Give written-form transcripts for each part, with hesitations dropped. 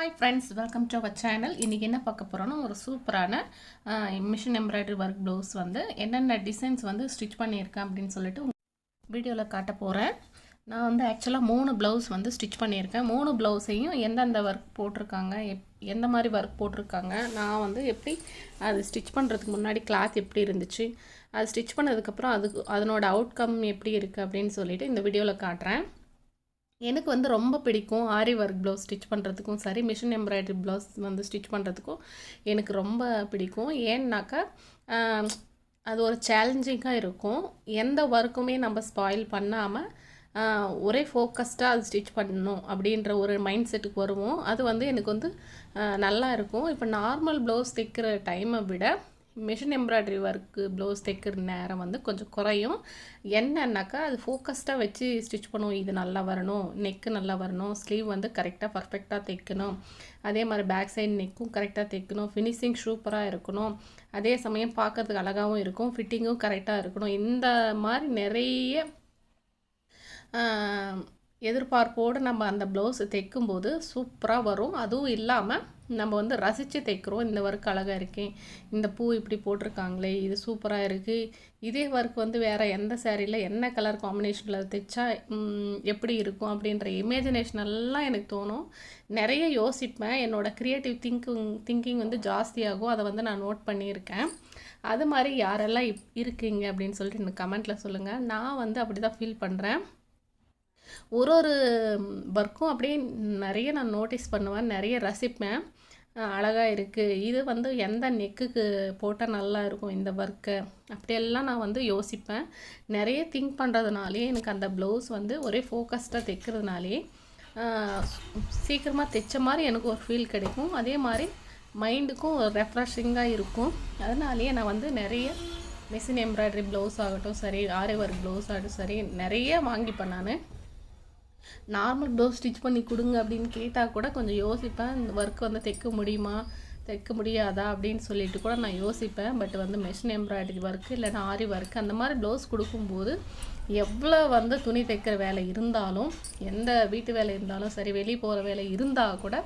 Hi friends, welcome to our channel. இன்றைக்கி என்ன பார்க்க போகிறோன்னா, ஒரு சூப்பரான மிஷின் எம்ப்ராய்டரி ஒர்க் ப்ளவுஸ் வந்து என்னென்ன டிசைன்ஸ் வந்து ஸ்டிச் பண்ணியிருக்கேன் அப்படின்னு சொல்லிட்டு வீடியோவில் காட்ட போகிறேன். நான் வந்து ஆக்சுவலாக 3 ப்ளவுஸ் வந்து ஸ்டிச் பண்ணியிருக்கேன். 3 ப்ளவுஸையும் எந்தெந்த ஒர்க் போட்டிருக்காங்க, எந்த மாதிரி ஒர்க் போட்டிருக்காங்க, நான் வந்து எப்படி அது ஸ்டிச் பண்ணுறதுக்கு முன்னாடி கிளாத் எப்படி இருந்துச்சு, அது ஸ்டிச் பண்ணதுக்கப்புறம் அதனோட அவுட்கம் எப்படி இருக்குது அப்படின்னு சொல்லிட்டு இந்த வீடியோவில் காட்டுறேன். எனக்கு வந்து ரொம்ப பிடிக்கும் ஆரி ஒர்க் ப்ளவுஸ் ஸ்டிச் பண்ணுறதுக்கும் சரி, மிஷின் எம்ப்ராய்டரி ப்ளவுஸ் வந்து ஸ்டிச் பண்ணுறதுக்கும் எனக்கு ரொம்ப பிடிக்கும். ஏன்னாக்கா அது ஒரு சேலஞ்சிங்காக இருக்கும். எந்த ஒர்க்குமே நம்ம ஸ்பாயில் பண்ணாமல் ஒரே ஃபோக்கஸ்டாக அது ஸ்டிச் பண்ணணும் அப்படின்ற ஒரு மைண்ட் செட்டுக்கு வருவோம். அது வந்து எனக்கு வந்து நல்லா இருக்கும். இப்போ நார்மல் ப்ளவுஸ் தைக்கிற டைமை விட மிஷின் எம்ப்ராய்டரி ஒர்க்கு ப்ளவுஸ் தைக்கிற நேரம் வந்து கொஞ்சம் குறையும். என்னன்னாக்கா அது ஃபோக்கஸ்டாக வச்சு ஸ்டிச் பண்ணுவோம். இது நல்லா வரணும், நெக்கு நல்லா வரணும், ஸ்லீவ் வந்து கரெக்டாக பர்ஃபெக்டாக தைக்கணும், அதே மாதிரி பேக் சைடு நெக்கும் கரெக்டாக தைக்கணும், ஃபினிஷிங் சூப்பராக இருக்கணும், அதே சமயம் பார்க்கறதுக்கு அழகாகவும் இருக்கும், ஃபிட்டிங்கும் கரெக்டாக இருக்கணும். இந்த மாதிரி நிறைய எதிர்பார்ப்போடு நம்ம அந்த ப்ளவுஸை தைக்கும்போது சூப்பராக வரும். அதுவும் இல்லாமல் நம்ம வந்து ரசித்து தைக்கிறோம். இந்த ஒர்க் அழகாக இருக்கேன், இந்த பூ இப்படி போட்டிருக்காங்களே, இது சூப்பராக இருக்குது, இதே ஒர்க் வந்து வேறு எந்த சேரீயில் என்ன கலர் காம்பினேஷனில் தைச்சா எப்படி இருக்கும் அப்படின்ற இமேஜினேஷன் எல்லாம் எனக்கு தோணும். நிறைய யோசிப்பேன். என்னோடய க்ரியேட்டிவ் திங்கிங் வந்து ஜாஸ்தியாகும். அதை வந்து நான் நோட் பண்ணியிருக்கேன். அது மாதிரி யாரெல்லாம் இருக்கீங்க அப்படின்னு சொல்லிட்டு எனக்கு கமெண்ட்டில் சொல்லுங்கள். நான் வந்து அப்படி தான் ஃபீல் பண்ணுறேன். ஒரு ஒர்க்கும் அப்படியே நிறைய நான் நோட்டீஸ் பண்ணுவேன், நிறைய ரசிப்பேன். அழகாக இருக்குது, இது வந்து எந்த நெக்குக்கு போட்டால் நல்லா இருக்கும் இந்த ஒர்க்கு, அப்படியெல்லாம் நான் வந்து யோசிப்பேன். நிறைய திங்க் பண்ணுறதுனாலே எனக்கு அந்த ப்ளவுஸ் வந்து ஒரே ஃபோக்கஸ்டாக தைக்கிறதுனாலே சீக்கிரமாக தைச்ச மாதிரி எனக்கு ஒரு ஃபீல் கிடைக்கும். அதே மாதிரி மைண்டுக்கும் ரெஃப்ரெஷிங்காக இருக்கும். அதனாலேயே நான் வந்து நிறைய மிஷின் எம்ப்ராய்டரி ப்ளவுஸ் ஆகட்டும் சரி, ஆரி ஒர்க் ப்ளவுஸ் ஆகட்டும் சரி, நிறைய வாங்கிப்பேன். நான் நார்மல் ப்ளவுஸ் ஸ்டிச் பண்ணி கொடுங்க அப்படின்னு கேட்டால் கூட கொஞ்சம் யோசிப்பேன். இந்த ஒர்க் வந்து தைக்க முடியுமா, தைக்க முடியாதா அப்படின்னு சொல்லிட்டு கூட நான் யோசிப்பேன். பட் வந்து மிஷின் எம்ப்ராய்டரி ஒர்க்கு இல்லைன்னா ஆரி ஒர்க்கு அந்த மாதிரி ப்ளவுஸ் கொடுக்கும்போது எவ்வளோ வந்து துணி தைக்கிற வேலை இருந்தாலும், எந்த வீட்டு வேலை இருந்தாலும் சரி, வெளியே போகிற வேலை இருந்தால் கூட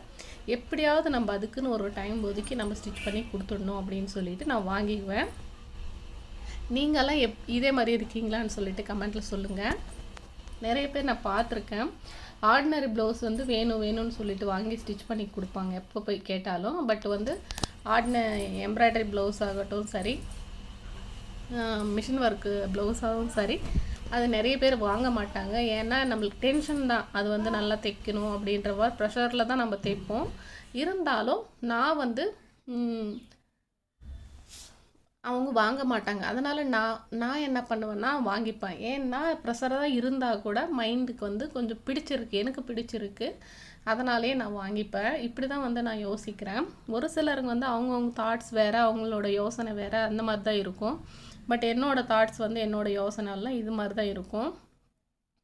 எப்படியாவது நம்ம அதுக்குன்னு ஒரு டைம் ஒதுக்கி நம்ம ஸ்டிச் பண்ணி கொடுத்துடணும் அப்படின்னு சொல்லிட்டு நான் வாங்கிக்குவேன். நீங்களாம் இதே மாதிரி இருக்கீங்களான்னு சொல்லிட்டு கமெண்ட்டில் சொல்லுங்கள். நிறைய பேர் நான் பார்த்துருக்கேன், ஆர்டினரி ப்ளவுஸ் வந்து வேணும்னு சொல்லிட்டு வாங்கி ஸ்டிச் பண்ணி கொடுப்பாங்க எப்போ போய் கேட்டாலும். பட் வந்து எம்ப்ராய்டரி ப்ளவுஸ் ஆகட்டும் சரி, மிஷின் ஒர்க்கு ப்ளவுஸாகவும் சரி, அது நிறைய பேர் வாங்க மாட்டாங்க. ஏன்னா நம்மளுக்கு டென்ஷன் தான், அது வந்து நல்லா தைக்கணும் அப்படின்ற மாதிரி ப்ரெஷரில் தான் நம்ம தைப்போம். இருந்தாலும் நான் வந்து அவங்க வாங்க மாட்டாங்க. அதனால் நான் என்ன பண்ணுவேன்னா வாங்கிப்பேன். ஏன்னா ப்ரெஷராக இருந்தால் கூட மைண்டுக்கு வந்து கொஞ்சம் பிடிச்சிருக்கு, எனக்கு பிடிச்சிருக்கு, அதனாலேயே நான் வாங்கிப்பேன். இப்படி தான் வந்து நான் யோசிக்கிறேன். ஒரு சிலருங்க வந்து அவங்கவுங்க தாட்ஸ் வேறு, அவங்களோட யோசனை வேறு, அந்த மாதிரி தான் இருக்கும். பட் என்னோடய தாட்ஸ் வந்து என்னோடய யோசனைலாம் இது மாதிரி தான் இருக்கும்.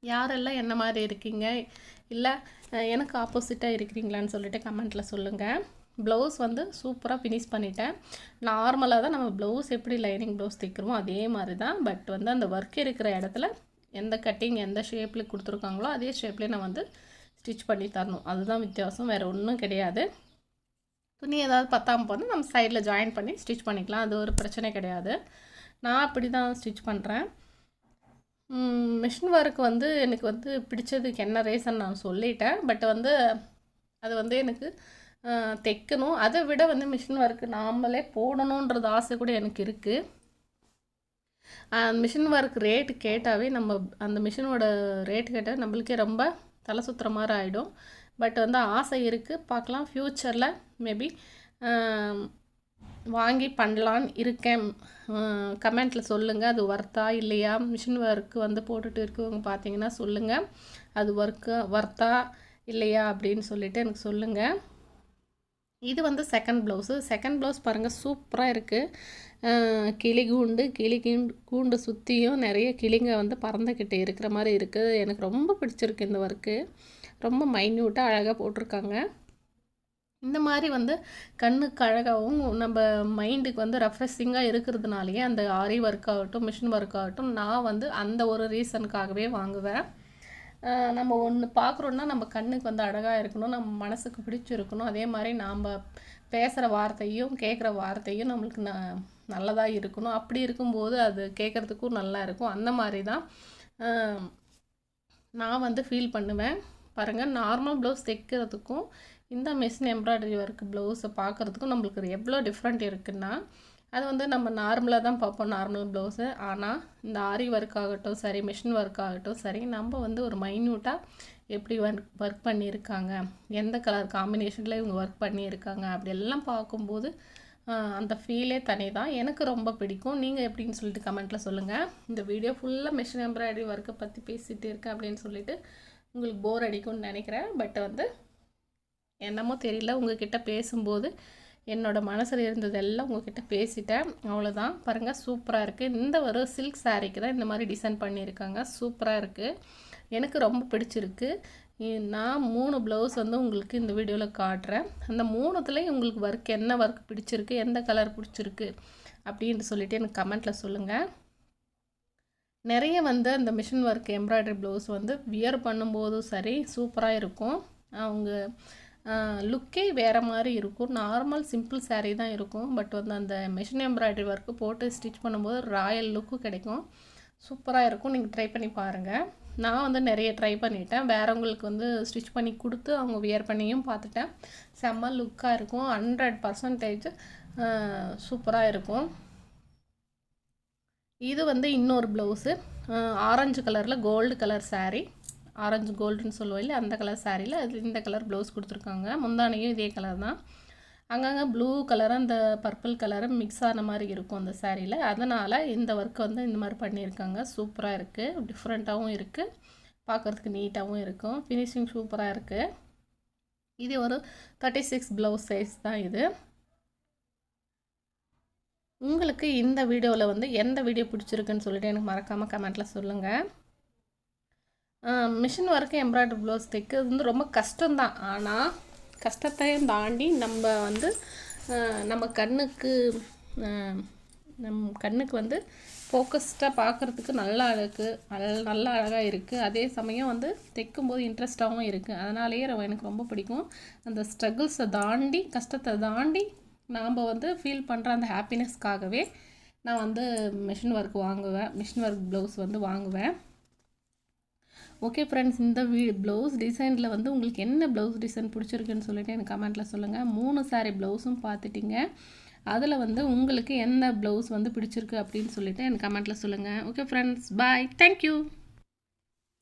யாரெல்லாம் என்ன மாதிரி இருக்கீங்க, இல்லை எனக்கு ஆப்போசிட்டாக இருக்கிறீங்களான்னு சொல்லிட்டு கமெண்ட்டில் சொல்லுங்கள். ப்ளவுஸ் வந்து சூப்பராக ஃபினிஷ் பண்ணிட்டேன். நார்மலாக தான் நம்ம ப்ளவுஸ் எப்படி லைனிங் ப்ளவுஸ் தைக்கிறோமோ அதே மாதிரி தான். பட் வந்து அந்த ஒர்க் இருக்கிற இடத்துல எந்த கட்டிங் எந்த ஷேப்பில் கொடுத்துருக்காங்களோ அதே ஷேப்லேயே நான் வந்து ஸ்டிச் பண்ணி தரணும். அதுதான் வித்தியாசம், வேறு ஒன்றும் கிடையாது. துணி ஏதாவது பத்தாமல் போனால் நம்ம சைடில் ஜாயின் பண்ணி ஸ்டிச் பண்ணிக்கலாம், அது ஒரு பிரச்சனை கிடையாது. நான் அப்படி தான் ஸ்டிச் பண்ணுறேன். மிஷின் ஒர்க் வந்து எனக்கு வந்து பிடிச்சதுக்கு என்ன ரீசன் நான் சொல்லிட்டேன். பட் வந்து அது வந்து எனக்கு தைக்கணும், அதை விட வந்து மிஷின் ஒர்க்கு நாமளே போடணுன்றது ஆசை கூட எனக்கு இருக்குது. மிஷின் ஒர்க் ரேட்டு கேட்டாவே நம்ம அந்த மிஷினோட ரேட்டு கேட்டால் நம்மளுக்கே ரொம்ப தலை சுற்றுற மாதிரி ஆகிடும். பட் வந்து ஆசை இருக்குது, பார்க்கலாம் ஃப்யூச்சரில் மேபி வாங்கி பண்ணலான்னு இருக்கேன். கமெண்ட்டில் சொல்லுங்கள், அது ஒர்த்தா இல்லையா. மிஷின் ஒர்க்கு வந்து போட்டுட்டு இருக்கவங்க பார்த்தீங்கன்னா சொல்லுங்கள், அது ஒர்த்தா இல்லையா அப்படின்னு சொல்லிவிட்டு எனக்கு சொல்லுங்கள். இது வந்து செகண்ட் ப்ளவுஸ் பாருங்கள், சூப்பராக இருக்குது. கிளி கூண்டு சுற்றியும் நிறைய கிளிங்க வந்து பறந்துக்கிட்டு இருக்கிற மாதிரி இருக்குது. எனக்கு ரொம்ப பிடிச்சிருக்கு இந்த ஒர்க்கு. ரொம்ப மைன்யூட்டாக அழகாக போட்டிருக்காங்க. இந்த மாதிரி வந்து கண்ணுக்கு அழகாகவும் நம்ம மைண்டுக்கு வந்து ரெஃப்ரெஷிங்காக இருக்கிறதுனாலேயே அந்த ஆரி ஒர்க் ஆகட்டும் மிஷின் ஒர்க் ஆகட்டும் நான் வந்து அந்த ஒரு ரீசனுக்காகவே வாங்குவேன். நம்ம ஒன்று பார்க்குறோன்னா நம்ம கண்ணுக்கு வந்து அழகாக இருக்கணும், நம்ம மனசுக்கு பிடிச்சிருக்கணும். அதே மாதிரி நாம் பேசுகிற வார்த்தையும் கேட்குற வார்த்தையும் நம்மளுக்கு நல்லதாக இருக்கணும். அப்படி இருக்கும்போது அது கேட்குறதுக்கும் நல்லா இருக்கும். அந்த மாதிரி தான் நான் வந்து ஃபீல் பண்ணுவேன். பாருங்கள், நார்மல் ப்ளவுஸ் தைக்கிறதுக்கும் இந்த மிஷின் எம்ப்ராய்டரி ஒர்க் ப்ளவுஸை பார்க்குறதுக்கும் நம்மளுக்கு எவ்வளோ டிஃப்ரெண்ட் இருக்குன்னா, அது வந்து நம்ம நார்மலாக தான் பார்ப்போம் நார்மல் ப்ளவுஸு. ஆனால் இந்த ஆரி ஒர்க் ஆகட்டும் சரி, மிஷின் ஒர்க் ஆகட்டும் சரி, நம்ம வந்து ஒரு மைன்யூட்டாக எப்படி ஒர்க் பண்ணியிருக்காங்க, எந்த கலர் காம்பினேஷனில் இவங்க ஒர்க் பண்ணியிருக்காங்க அப்படியெல்லாம் பார்க்கும்போது அந்த ஃபீலே தனி தான். எனக்கு ரொம்ப பிடிக்கும். நீங்கள் எப்படின்னு சொல்லிட்டு கமெண்ட்டில் சொல்லுங்கள். இந்த வீடியோ ஃபுல்லாக மிஷின் எம்ப்ராய்டரி ஒர்க்கை பற்றி பேசிகிட்டு இருக்கேன் அப்படின்னு சொல்லிட்டு உங்களுக்கு போர் அடிக்கும்னு நினைக்கிறேன். பட் வந்து என்னமோ தெரியல, உங்ககிட்ட பேசும்போது என்னோடய மனசில் இருந்ததெல்லாம் உங்கள்கிட்ட பேசிட்டேன், அவ்வளோதான். பாருங்கள், சூப்பராக இருக்குது. இந்த ஒரு சில்க் சாரீக்கு தான் இந்த மாதிரி டிசைன் பண்ணியிருக்காங்க. சூப்பராக இருக்குது, எனக்கு ரொம்ப பிடிச்சிருக்கு. நான் 3 ப்ளவுஸ் வந்து உங்களுக்கு இந்த வீடியோவில் காட்டுறேன். அந்த 3துலேயும் உங்களுக்கு என்ன ஒர்க் பிடிச்சிருக்கு, எந்த கலர் பிடிச்சிருக்கு அப்படின்னு சொல்லிவிட்டு எனக்கு கமெண்ட்டில் சொல்லுங்கள். நிறைய வந்து அந்த மிஷின் ஒர்க் எம்ப்ராய்டரி ப்ளவுஸ் வந்து வியர் பண்ணும்போதும் சரி சூப்பராக இருக்கும். அவங்க லுக்கே வேறு மாதிரி இருக்கும். நார்மல் சிம்பிள் சாரீ தான் இருக்கும். பட் வந்து அந்த மிஷின் எம்ப்ராய்டரி ஒர்க்கு போட்டு ஸ்டிச் பண்ணும்போது ராயல் லுக்கு கிடைக்கும். சூப்பராக இருக்கும். நீங்கள் ட்ரை பண்ணி பாருங்கள். நான் வந்து நிறைய ட்ரை பண்ணிட்டேன். வேறவங்களுக்கு வந்து ஸ்டிச் பண்ணி கொடுத்து அவங்க வியர் பண்ணியும் பார்த்துட்டேன். செம்ம லுக்காக இருக்கும். 100% சூப்பராக இருக்கும். இது வந்து இன்னொரு ப்ளவுஸு, ஆரஞ்சு கலரில் கோல்டு கலர் சாரீ, ஆரஞ்சு கோல்டுன்னு சொல்லுவோம் இல்லை, அந்த கலர் சாரியில் அது இந்த கலர் ப்ளவுஸ் கொடுத்துருக்காங்க. முந்தானையும் இதே கலர் தான். அங்கங்கே ப்ளூ கலரும் அந்த பர்பிள் கலரும் மிக்ஸ் ஆன மாதிரி இருக்கும் அந்த சாரியில். அதனால் இந்த ஒர்க் வந்து இந்த மாதிரி பண்ணியிருக்காங்க. சூப்பராக இருக்குது, டிஃப்ரெண்ட்டாகவும் இருக்குது, பார்க்குறதுக்கு நீட்டாகவும் இருக்கும். ஃபினிஷிங் சூப்பராக இருக்குது. இது ஒரு 36 ப்ளவுஸ் சைஸ் தான் இது. உங்களுக்கு இந்த வீடியோவில் வந்து எந்த வீடியோ பிடிச்சிருக்குன்னு சொல்லிட்டு எனக்கு மறக்காமல் கமெண்ட்டில் சொல்லுங்கள். மிஷின் ஒர்க்கு எம்ப்ராய்டரி ப்ளவுஸ் தைக்கிறது வந்து ரொம்ப கஷ்டம்தான். ஆனால் கஷ்டத்தையும் தாண்டி நம்ம வந்து நம்ம கண்ணுக்கு வந்து ஃபோக்கஸ்டாக பார்க்குறதுக்கு நல்லா அழகாக இருக்குது. அதே சமயம் வந்து தைக்கும்போது இன்ட்ரெஸ்டாகவும் இருக்குது. அதனாலேயே எனக்கு ரொம்ப பிடிக்கும். அந்த ஸ்ட்ரகிள்ஸை தாண்டி, கஷ்டத்தை தாண்டி நாம் வந்து ஃபீல் பண்ணுற அந்த ஹாப்பினஸ்க்காகவே நான் வந்து மிஷின் ஒர்க் ப்ளவுஸ் வந்து வாங்குவேன். ஓகே ஃப்ரெண்ட்ஸ், இந்த ப்ளவுஸ் டிசைனில் வந்து உங்களுக்கு என்ன ப்ளவுஸ் டிசைன் பிடிச்சிருக்குன்னு சொல்லிட்டு எனக்கு கமெண்ட்டில் சொல்லுங்கள். 3 சாரீ ப்ளவுஸும் பார்த்துட்டிங்க. அதில் வந்து உங்களுக்கு என்ன ப்ளவுஸ் வந்து பிடிச்சிருக்கு அப்படின்னு சொல்லிட்டு எனக்கு கமெண்ட்டில் சொல்லுங்கள். ஓகே ஃப்ரெண்ட்ஸ், பாய், தேங்க்யூ.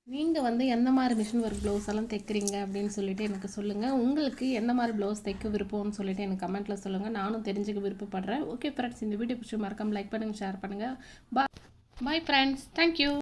நீங்கள் வந்து எந்த மாதிரி மிஷின் ஒர்க் ப்ளவுஸ் எல்லாம் தைக்கிறீங்க அப்படின்னு சொல்லிட்டு எனக்கு சொல்லுங்கள். உங்களுக்கு எந்த மாதிரி ப்ளவுஸ் தைக்க விருப்பம்னு சொல்லிட்டு எனக்கு கமெண்ட்டில் சொல்லுங்கள். நானும் தெரிஞ்சுக்க விருப்பப்படுறேன். ஓகே ஃப்ரெண்ட்ஸ், இந்த வீடியோ பிடிச்சி மறக்காமல் லைக் பண்ணுங்கள், ஷேர் பண்ணுங்கள். Bye friends, thank you.